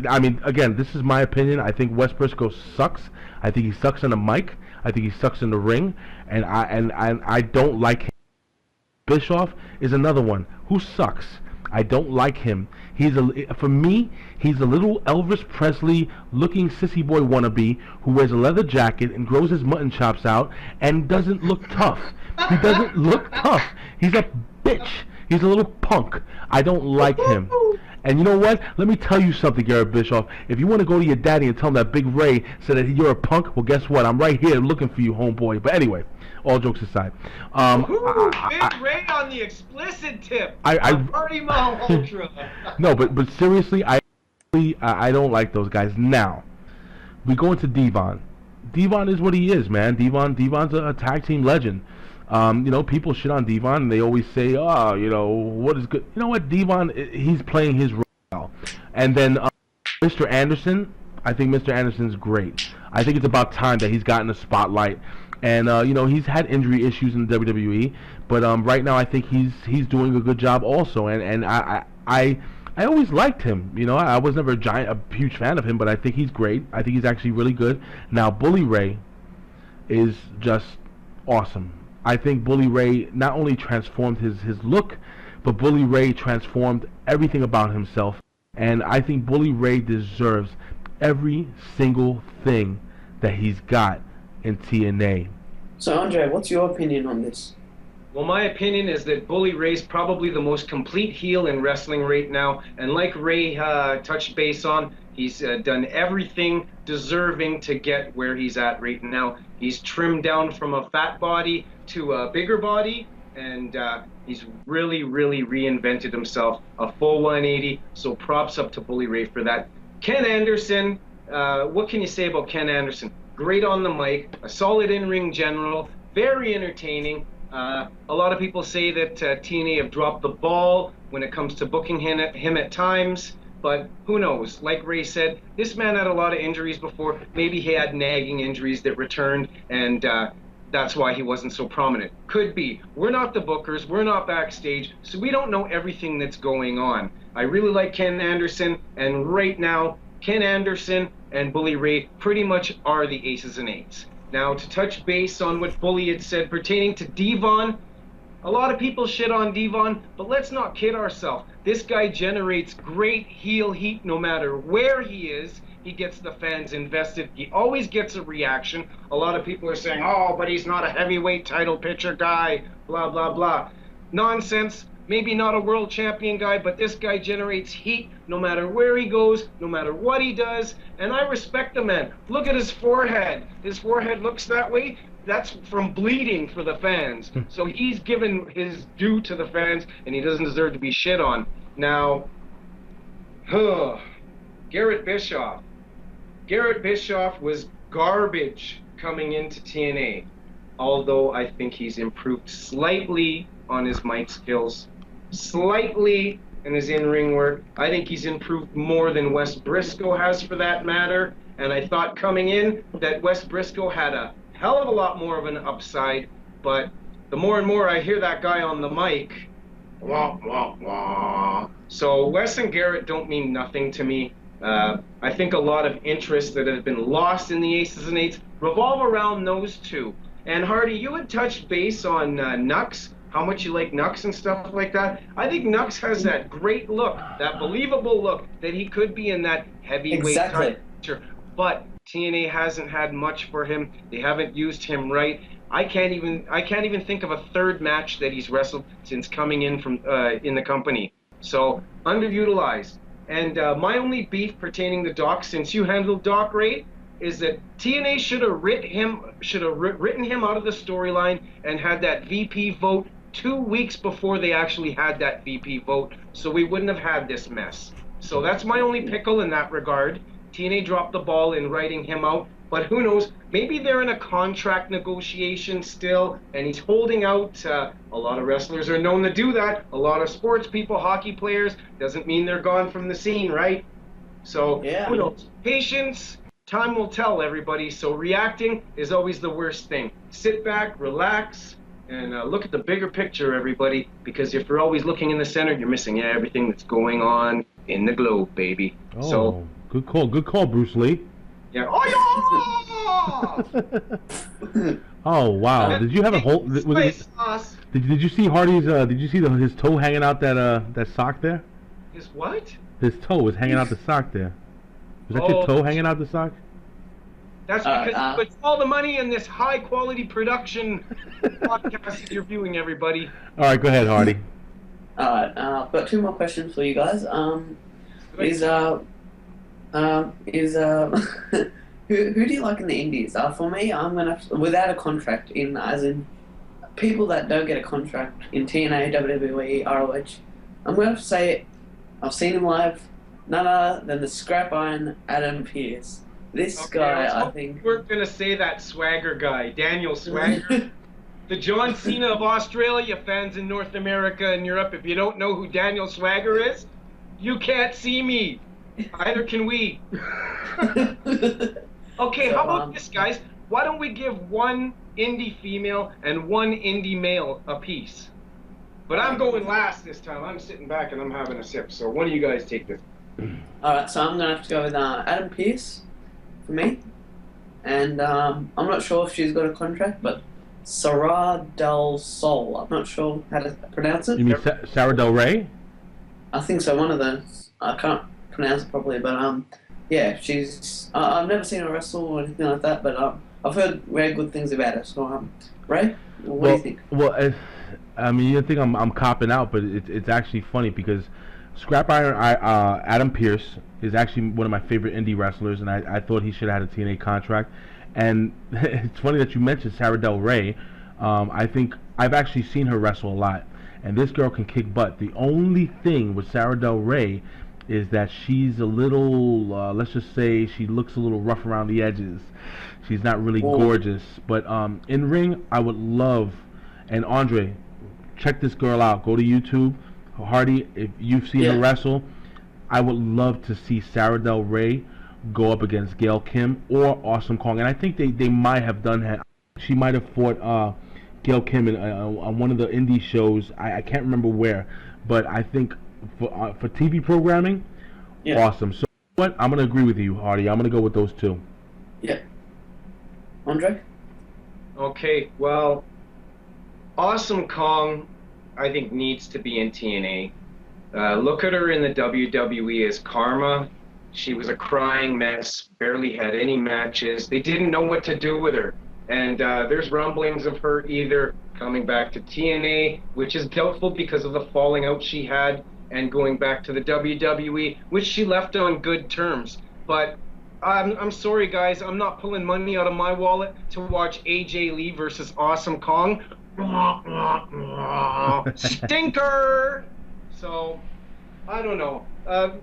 Speaker 3: I mean, again, this is my opinion. I think Wes Briscoe sucks. I think he sucks in the mic. I think he sucks in the ring, and I don't like him. Bischoff is another one who sucks. I don't like him. For me, he's a little Elvis Presley looking sissy boy wannabe who wears a leather jacket and grows his mutton chops out and doesn't look tough. He doesn't look tough. He's a bitch. He's a little punk. I don't like him. And you know what? Let me tell you something, Garrett Bischoff. If you want to go to your daddy and tell him that Big Ray said that you're a punk, well, guess what? I'm right here looking for you, homeboy. But anyway, all jokes aside.
Speaker 2: Big Ray on the explicit tip. Party Malhotra.
Speaker 3: No, but seriously, I don't like those guys. Now, we go into Devon. Devon is what he is, man. Devon's a tag team legend. You know, people shit on Devon, and they always say, "Oh, you know, what is good?" You know what, Devon, he's playing his role well. And then Mr. Anderson, I think Mr. Anderson's great. I think it's about time that he's gotten a spotlight. And you know, he's had injury issues in the WWE, but right now I think he's doing a good job also. And I always liked him. You know, I was never a huge fan of him, but I think he's great. I think he's actually really good. Now, Bully Ray is just awesome. I think Bully Ray not only transformed his look, but Bully Ray transformed everything about himself. And I think Bully Ray deserves every single thing that he's got in TNA.
Speaker 1: So, Andre, what's your opinion on this?
Speaker 2: Well, my opinion is that Bully Ray's probably the most complete heel in wrestling right now. And like Ray touched base on, he's done everything deserving to get where he's at right now. He's trimmed down from a fat body to a bigger body, and he's really, really reinvented himself. A full 180, so props up to Bully Ray for that. Ken Anderson, what can you say about Ken Anderson? Great on the mic, a solid in-ring general, very entertaining. A lot of people say that TNA have dropped the ball when it comes to booking him at times, but who knows? Like Ray said, this man had a lot of injuries before. Maybe he had nagging injuries that returned, and that's why he wasn't so prominent. Could be. We're not the bookers. We're not backstage, so we don't know everything that's going on. I really like Ken Anderson, and right now, Ken Anderson and Bully Ray pretty much are the aces and eights. Now, to touch base on what Bully had said pertaining to Devon, a lot of people shit on Devon, but let's not kid ourselves. This guy generates great heel heat no matter where he is. He gets the fans invested. He always gets a reaction. A lot of people are saying, oh, but he's not a heavyweight title picture guy, blah, blah, blah. Nonsense. Maybe not a world champion guy, but this guy generates heat no matter where he goes, no matter what he does, and I respect the man. Look at his forehead. His forehead looks that way. That's from bleeding for the fans. So he's given his due to the fans, and he doesn't deserve to be shit on. Now, Garrett Bischoff. Garrett Bischoff was garbage coming into TNA, although I think he's improved slightly on his mic skills. Slightly in his in-ring work. I think he's improved more than Wes Briscoe has for that matter. And I thought coming in that Wes Briscoe had a hell of a lot more of an upside. But the more and more I hear that guy on the mic, wah, wah, wah. So Wes and Garrett don't mean nothing to me. I think a lot of interest that has been lost in the Aces and Eights revolve around those two. And Hardy, you had touched base on Nux. How much you like Nux and stuff like that. I think Nux has that great look, that believable look that he could be in that heavyweight title picture. But TNA hasn't had much for him. They haven't used him right. I can't even think of a third match that he's wrestled since coming in from in the company. So underutilized. And my only beef pertaining to Doc, since you handled Doc Ray, is that TNA should have written him out of the storyline and had that VP vote 2 weeks before they actually had that VP vote, so we wouldn't have had this mess. So that's my only pickle in that regard. TNA dropped the ball in writing him out, but who knows? Maybe they're in a contract negotiation still, and he's holding out. A lot of wrestlers are known to do that. A lot of sports people, hockey players, doesn't mean they're gone from the scene, right? So yeah. Who knows? Patience. Time will tell, everybody. So reacting is always the worst thing. Sit back, relax, and look at the bigger picture, everybody. Because if you're always looking in the center, you're missing everything that's going on in the globe, baby.
Speaker 3: Oh,
Speaker 2: so,
Speaker 3: good call, Bruce Lee.
Speaker 2: Yeah. Oh, yeah!
Speaker 3: Oh wow! Did you have a whole? Did you see Hardy's? Did you see his toe hanging out that sock there?
Speaker 2: His what?
Speaker 3: His toe was hanging out the sock there. Was that your toe hanging out the sock?
Speaker 2: That's because he puts all the money in this high-quality production podcast that you're viewing, everybody.
Speaker 3: All right, go ahead, Hardy.
Speaker 1: Alright, I've got two more questions for you guys. Who do you like in the Indies? For me, I'm gonna without a contract as in people that don't get a contract in TNA, WWE, ROH. I'm gonna have to say I've seen him live. None other than the scrap iron Adam Pearce. This guy, I think.
Speaker 2: We're gonna say that swagger guy, Daniel Swagger. The John Cena of Australia, fans in North America and Europe. If you don't know who Daniel Swagger is, you can't see me. Either can we. Okay, so, how about this, guys? Why don't we give one indie female and one indie male a piece? But I'm going last this time. I'm sitting back and I'm having a sip. So one of you guys take this.
Speaker 1: Alright, so I'm going to have to go with Adam Pearce for me. And I'm not sure if she's got a contract, but Sarah Del Sol. I'm not sure how to pronounce it.
Speaker 3: You mean Sarah Del Rey?
Speaker 1: I think so, one of those. I can't pronounce it properly, but yeah, she's. I've never seen her wrestle or anything like that, but I've heard very good things about her. So Ray, what do you think?
Speaker 3: Well, I mean, you think I'm copping out, but it's actually funny because Scrap Iron Adam Pearce is actually one of my favorite indie wrestlers, and I thought he should have had a TNA contract. And it's funny that you mentioned Sarah Del Rey. I think I've actually seen her wrestle a lot, and this girl can kick butt. The only thing with Sarah Del Rey is that she's a little, let's just say, she looks a little rough around the edges. She's not really gorgeous, but in ring, I would love. And Andre, check this girl out. Go to YouTube. Hardy, if you've seen her wrestle, I would love to see Sarah Del Rey go up against Gail Kim or Awesome Kong. And I think they might have done that. She might have fought Gail Kim on one of the indie shows. I can't remember where. But I think for TV programming, awesome. So what? I'm going to agree with you, Hardy. I'm going to go with those two.
Speaker 1: Yeah. Andre?
Speaker 2: Okay, well, Awesome Kong, I think, needs to be in TNA. Look at her in the WWE as Karma. She was a crying mess, barely had any matches. They didn't know what to do with her. And there's rumblings of her either coming back to TNA, which is doubtful because of the falling out she had, and going back to the WWE, which she left on good terms. But I'm sorry, guys, I'm not pulling money out of my wallet to watch AJ Lee versus Awesome Kong. Stinker! So, I don't know.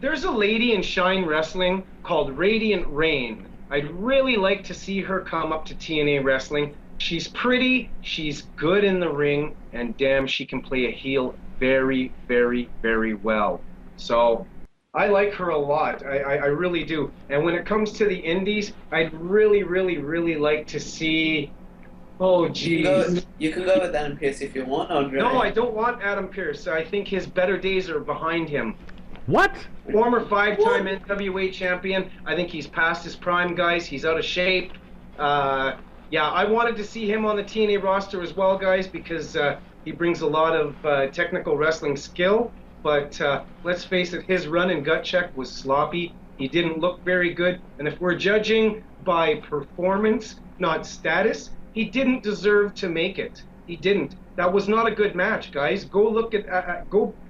Speaker 2: There's a lady in Shine Wrestling called Radiant Rain. I'd really like to see her come up to TNA Wrestling. She's pretty, she's good in the ring, and damn, she can play a heel very, very, very well. So, I like her a lot. I really do. And when it comes to the indies, I'd really, really, really like to see... Oh, geez.
Speaker 1: You can go with Adam Pearce if you want, Andre.
Speaker 2: No, I don't want Adam Pearce. I think his better days are behind him.
Speaker 3: What?
Speaker 2: Former five-time NWA champion. I think he's past his prime, guys. He's out of shape. Yeah, I wanted to see him on the TNA roster as well, guys, because he brings a lot of technical wrestling skill. But let's face it, his run and gut check was sloppy. He didn't look very good. And if we're judging by performance, not status, he didn't deserve to make it. He didn't. That was not a good match, guys. Go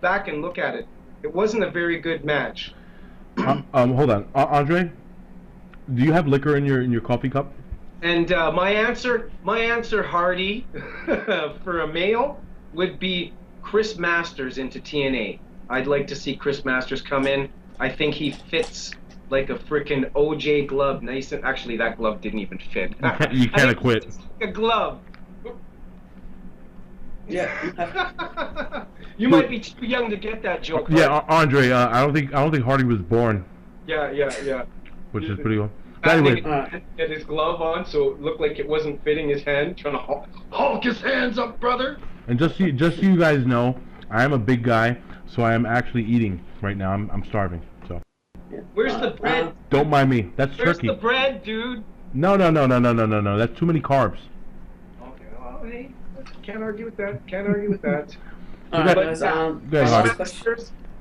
Speaker 2: back and look at it. It wasn't a very good match.
Speaker 3: Hold on, Andre. Do you have liquor in your coffee cup?
Speaker 2: And my answer, Hardy, for a male, would be Chris Masters into TNA. I'd like to see Chris Masters come in. I think he fits like a frickin' OJ glove. Nice and actually, that glove didn't even fit.
Speaker 3: You kind of quit.
Speaker 2: It's like a glove.
Speaker 1: Yeah.
Speaker 2: You might be too young to get that joke.
Speaker 3: Yeah, Andre. I don't think Hardy was born.
Speaker 2: Yeah.
Speaker 3: Which is pretty cool.
Speaker 2: But
Speaker 3: Anyway,
Speaker 2: had his glove on, so it looked like it wasn't fitting his hand. Trying to hulk his hands up, brother.
Speaker 3: and just so you guys know, I am a big guy, so I am actually eating right now. I'm starving. So.
Speaker 2: Where's the bread?
Speaker 3: Don't mind me. That's
Speaker 2: Where's
Speaker 3: turkey.
Speaker 2: the bread, dude?
Speaker 3: No. That's too many carbs.
Speaker 2: Okay, well, hey, can't argue with that.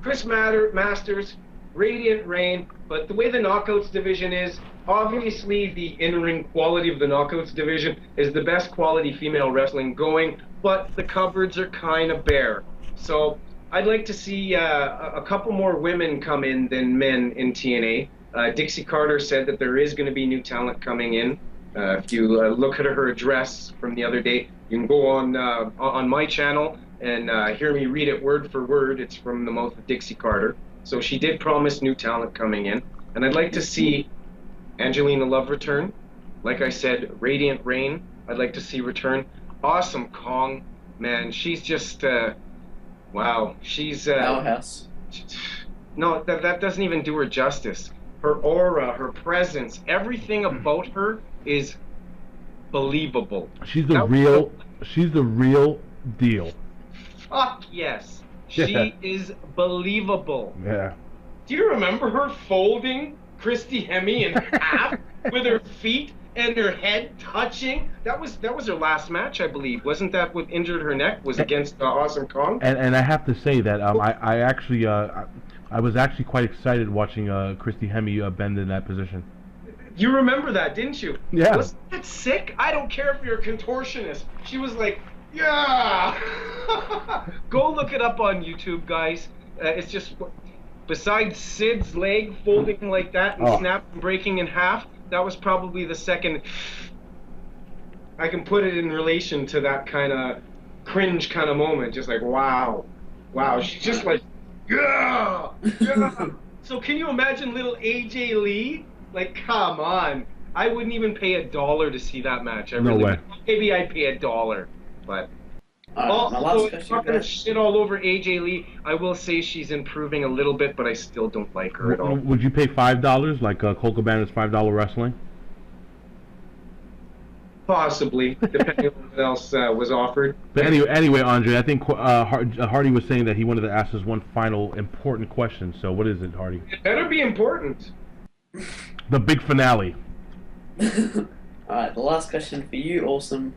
Speaker 2: Chris Masters, Radiant Rain, but the way the Knockouts division is, obviously the in-ring quality of the Knockouts division is the best quality female wrestling going, but the cupboards are kind of bare. So I'd like to see a couple more women come in than men in TNA. Dixie Carter said that there is going to be new talent coming in. If you look at her address from the other day, you can go on my channel and hear me read it word for word. It's from the mouth of Dixie Carter. So she did promise new talent coming in. And I'd like to see Angelina Love return. Like I said, Radiant Rain, I'd like to see return. Awesome Kong, man, she's just, wow. She's...
Speaker 1: Powerhouse.
Speaker 2: No, that doesn't even do her justice. Her aura, her presence, everything about her is believable.
Speaker 3: She's the real deal.
Speaker 2: Fuck yes. She is believable.
Speaker 3: Yeah.
Speaker 2: Do you remember her folding Christy Hemme in half with her feet and her head touching? That was her last match, I believe. Wasn't that what injured her neck? Was against Awesome Kong?
Speaker 3: And I have to say that I actually I was actually quite excited watching Christy Hemme bend in that position.
Speaker 2: You remember that, didn't you?
Speaker 3: Yeah.
Speaker 2: Wasn't that sick? I don't care if you're a contortionist. She was like, yeah! Go look it up on YouTube, guys. It's just, besides Sid's leg folding like that and snapping, breaking in half, that was probably the second. I can put it in relation to that kind of cringe kind of moment. Just like, wow. Wow. She's just like, yeah! Yeah! So can you imagine little AJ Lee? Like, come on. I wouldn't even pay $1 to see that match.
Speaker 3: No way.
Speaker 2: Maybe I'd pay $1, but
Speaker 1: My last
Speaker 2: also,
Speaker 1: question,
Speaker 2: I'm not gonna
Speaker 1: guys.
Speaker 2: shit all over AJ Lee. I will say she's improving a little bit, but I still don't like her at all.
Speaker 3: Would you pay $5 like Colt Cabana's $5 wrestling?
Speaker 2: Possibly, depending on what else was offered.
Speaker 3: But anyway, Andre, I think Hardy was saying that he wanted to ask us one final important question. So what is it, Hardy?
Speaker 2: It better be important.
Speaker 3: The big finale.
Speaker 1: Alright, the last question for you, Awesome.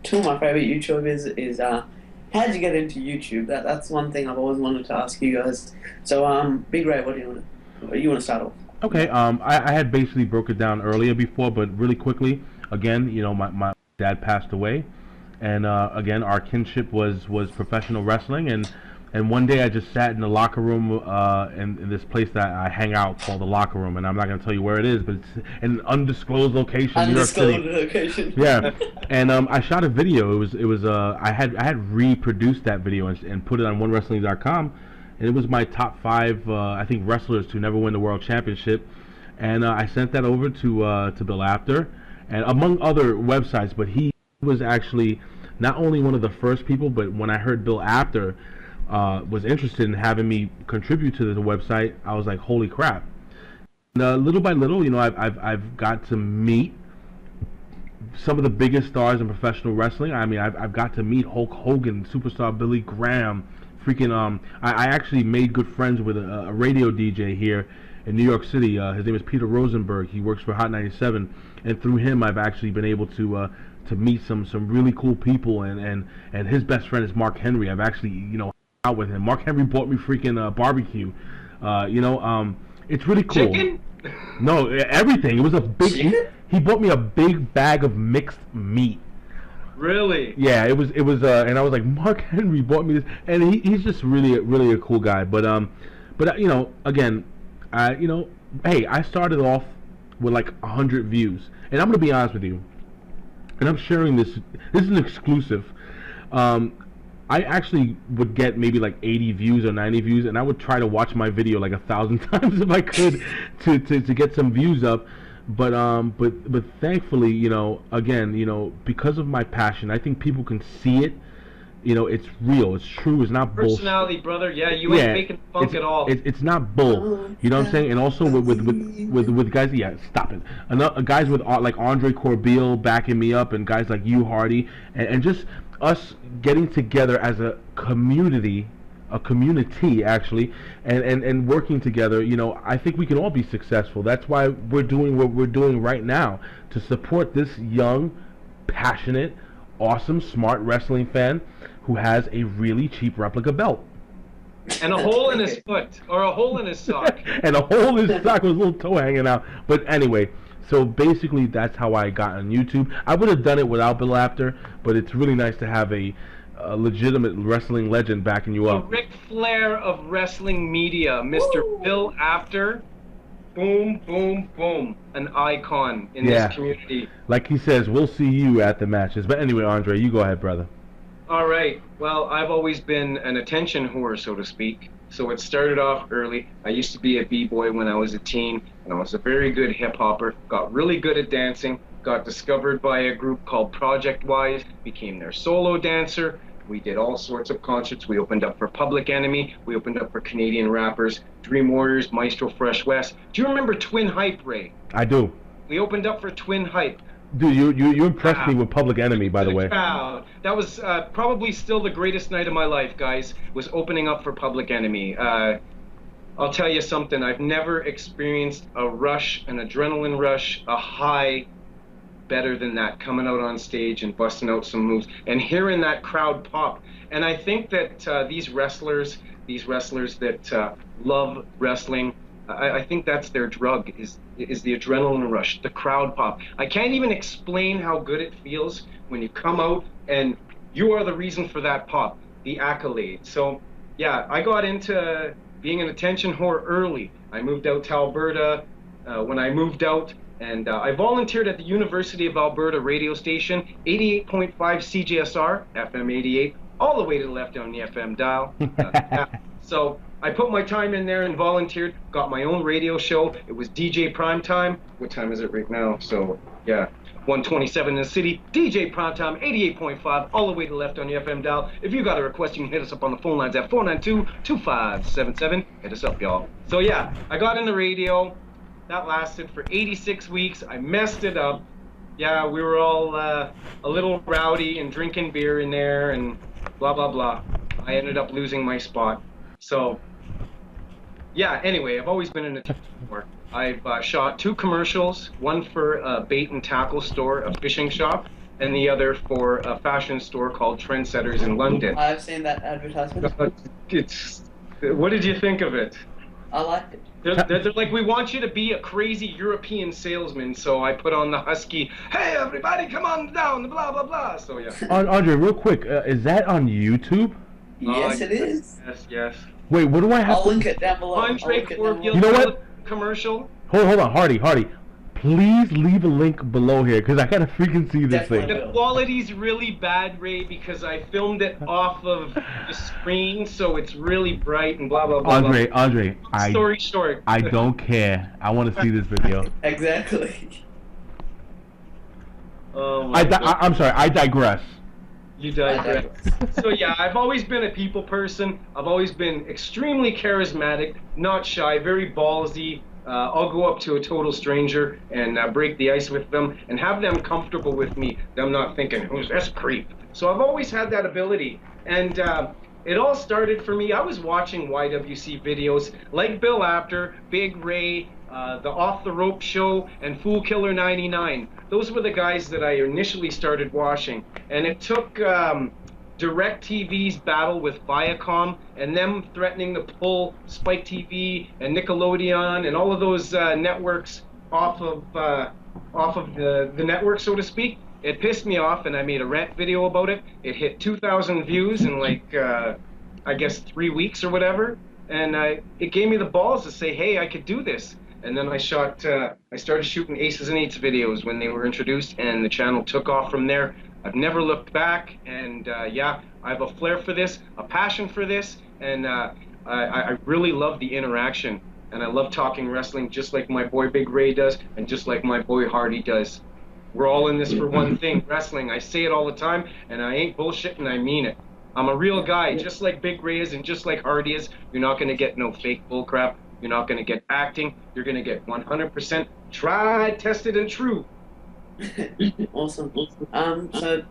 Speaker 1: Two of my favorite YouTubers is how'd you get into YouTube? That's one thing I've always wanted to ask you guys. So Big Ray, what do you want to start off?
Speaker 3: Okay, I had basically broke it down earlier before, but really quickly, again, you know, my dad passed away, and again, our kinship was professional wrestling, and one day I just sat in the locker room in this place that I hang out called the Locker Room, and I'm not going to tell you where it is, but it's an undisclosed location, New York City.
Speaker 1: Location.
Speaker 3: Yeah, and I shot a video. It was I had reproduced that video and put it on OneWrestling.com, and it was my top 5 I think wrestlers to never win the world championship, and I sent that over to Bill Apter, and among other websites. But he was actually not only one of the first people, but when I heard Bill Apter was interested in having me contribute to the website, I was like, holy crap. And, little by little, you know, I've got to meet some of the biggest stars in professional wrestling. I mean, I've got to meet Hulk Hogan, superstar Billy Graham, freaking I actually made good friends with a radio DJ here in New York City. His name is Peter Rosenberg. He works for Hot 97, and through him I've actually been able to meet some really cool people, and his best friend is Mark Henry. I've actually, you know, out with him. Mark Henry bought me freaking barbecue. You know, it's really cool.
Speaker 2: Chicken?
Speaker 3: No, everything. It was a big. He bought me a big bag of mixed meat.
Speaker 2: Really?
Speaker 3: Yeah, it was, and I was like, Mark Henry bought me this, and he's just really a cool guy. But you know, again, you know, hey, I started off with like 100 views, and I'm gonna be honest with you, and I'm sharing this. This is an exclusive. I actually would get maybe like 80 views or 90 views, and I would try to watch my video like 1,000 times if I could to get some views up. But thankfully, you know, again, you know, because of my passion, I think people can see it. You know, it's real, it's true, it's not bullshit.
Speaker 2: Personality, brother. Yeah, you ain't faking funk at all.
Speaker 3: It's not bull. You know what I'm saying? And also with guys, yeah, stop it. Guys with like Andre Corbeil backing me up, and guys like you, Hardy, and just us getting together as a community actually, and working together. You know, I think we can all be successful. That's why we're doing what we're doing right now, to support this young, passionate, awesome, smart wrestling fan who has a really cheap replica belt.
Speaker 2: And a hole in his foot, or a hole in his sock.
Speaker 3: And a hole in his sock with a little toe hanging out. But anyway, so basically that's how I got on YouTube. I would have done it without Bill Apter, but it's really nice to have a legitimate wrestling legend backing you up.
Speaker 2: The Ric Flair of wrestling media, Mr. Bill Apter. Boom, boom, boom. An icon in this community.
Speaker 3: Like he says, we'll see you at the matches. But anyway, Andre, you go ahead, brother.
Speaker 2: All right. Well, I've always been an attention whore, so to speak. So it started off early. I used to be a b-boy when I was a teen, and I was a very good hip-hopper. Got really good at dancing. Got discovered by a group called Project Wise. Became their solo dancer. We did all sorts of concerts. We opened up for Public Enemy. We opened up for Canadian rappers, Dream Warriors, Maestro Fresh West. Do you remember Twin Hype, Ray?
Speaker 3: I do.
Speaker 2: We opened up for Twin Hype.
Speaker 3: Dude, you impressed me with Public Enemy, by the way.
Speaker 2: That was probably still the greatest night of my life, guys, was opening up for Public Enemy. I'll tell you something. I've never experienced a rush, an adrenaline rush, a high better than that, coming out on stage and busting out some moves and hearing that crowd pop. And I think that these wrestlers that love wrestling, I think that's their drug, is the adrenaline rush, the crowd pop. I can't even explain how good it feels when you come out and you are the reason for that pop, the accolade. So yeah, I got into being an attention whore early. I moved out to Alberta when I moved out, and I volunteered at the University of Alberta radio station, 88.5 CJSR, FM 88, all the way to the left on the FM dial. Yeah. So I put my time in there and volunteered, got my own radio show. It was DJ Primetime. What time is it right now? So yeah, 127 in the city, DJ Primetime, 88.5, all the way to the left on the FM dial. If you got a request, you can hit us up on the phone lines at 492-2577. Hit us up, y'all. So yeah, I got into radio. That lasted for 86 weeks. I messed it up. Yeah, we were all a little rowdy and drinking beer in there and blah, blah, blah. I ended up losing my spot. So yeah, anyway, I've always been in a sport. I've shot 2 commercials, one for a bait and tackle store, a fishing shop, and the other for a fashion store called Trendsetters in London.
Speaker 1: I've seen that advertisement.
Speaker 2: What did you think of it?
Speaker 1: I liked it.
Speaker 2: They're like, we want you to be a crazy European salesman, so I put on the husky, hey everybody, come on down, blah, blah, blah. So yeah.
Speaker 3: Andre, real quick, is that on YouTube?
Speaker 1: Yes, it is.
Speaker 2: Yes.
Speaker 3: Wait, what do I have
Speaker 1: I'll link it down below.
Speaker 2: Andre Corbeil,
Speaker 3: you know what?
Speaker 2: Commercial.
Speaker 3: Hold on, Hardy. Please leave a link below here, because I gotta freaking see this thing.
Speaker 2: The quality's really bad, Ray, because I filmed it off of the screen, so it's really bright and blah, blah, blah.
Speaker 3: Andre,
Speaker 2: story short.
Speaker 3: I don't care. I want to see this video.
Speaker 1: Exactly.
Speaker 2: Oh
Speaker 3: I'm sorry, I digress.
Speaker 2: You digress. So yeah, I've always been a people person. I've always been extremely charismatic, not shy, very ballsy. I'll go up to a total stranger and break the ice with them and have them comfortable with me. Them not thinking, who's this creep? So I've always had that ability. And it all started for me. I was watching YWC videos like Bill Apter, Big Ray, the Off the Rope Show, and Fool Killer 99. Those were the guys that I initially started watching. And it took DirecTV's battle with Viacom and them threatening to pull Spike TV and Nickelodeon and all of those networks off of the network, so to speak. It pissed me off, and I made a rant video about it. It hit 2,000 views in like I guess 3 weeks or whatever, and it gave me the balls to say, hey, I could do this. And then I started shooting Aces and Eights videos when they were introduced, and the channel took off from there. I've never looked back, and yeah, I have a flair for this, a passion for this, and I really love the interaction, and I love talking wrestling just like my boy Big Ray does, and just like my boy Hardy does. We're all in this for one thing, wrestling. I say it all the time, and I ain't bullshitting, I mean it. I'm a real guy, just like Big Ray is, and just like Hardy is. You're not going to get no fake bullcrap. You're not going to get acting. You're going to get 100% tried, tested, and true.
Speaker 1: Awesome. So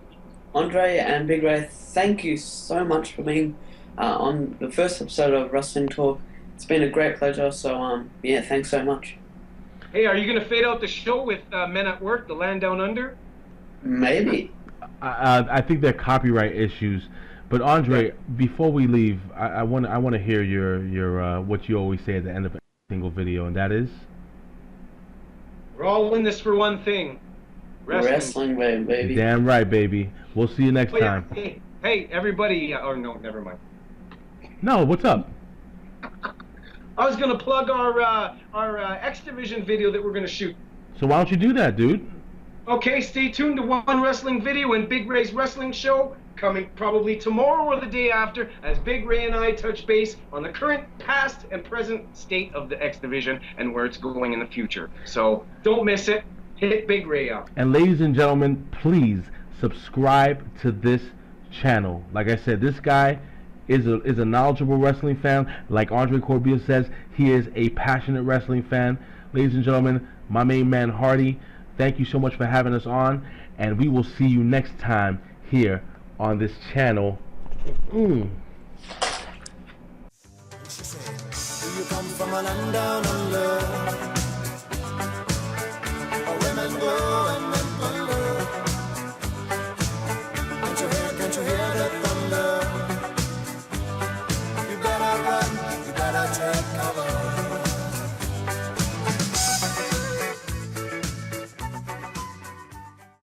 Speaker 1: Andre and Big Ray, thank you so much for being on the first episode of Wrestling Talk. It's been a great pleasure. So yeah, thanks so much.
Speaker 2: Hey, are you gonna fade out the show with Men at Work, The Land Down Under?
Speaker 1: Maybe.
Speaker 3: I think there are copyright issues. But Andre, before we leave, I want to hear your what you always say at the end of every single video, and that is,
Speaker 2: we're all in this for one thing.
Speaker 1: Wrestling, baby.
Speaker 3: Damn right, baby. We'll see you next time.
Speaker 2: Hey, everybody. Oh, no, never mind.
Speaker 3: No, what's up?
Speaker 2: I was going to plug our X Division video that we're going to shoot.
Speaker 3: So why don't you do that, dude?
Speaker 2: Okay, stay tuned to One Wrestling Video and Big Ray's Wrestling Show, coming probably tomorrow or the day after, as Big Ray and I touch base on the current, past, and present state of the X Division and where it's going in the future. So don't miss it. Hit Big Ray up.
Speaker 3: And ladies and gentlemen, please subscribe to this channel. Like I said, this guy is a knowledgeable wrestling fan. Like Andre Corbeil says, he is a passionate wrestling fan. Ladies and gentlemen, my main man Hardy, thank you so much for having us on, and we will see you next time here on this channel.
Speaker 4: Do you come from a land down under?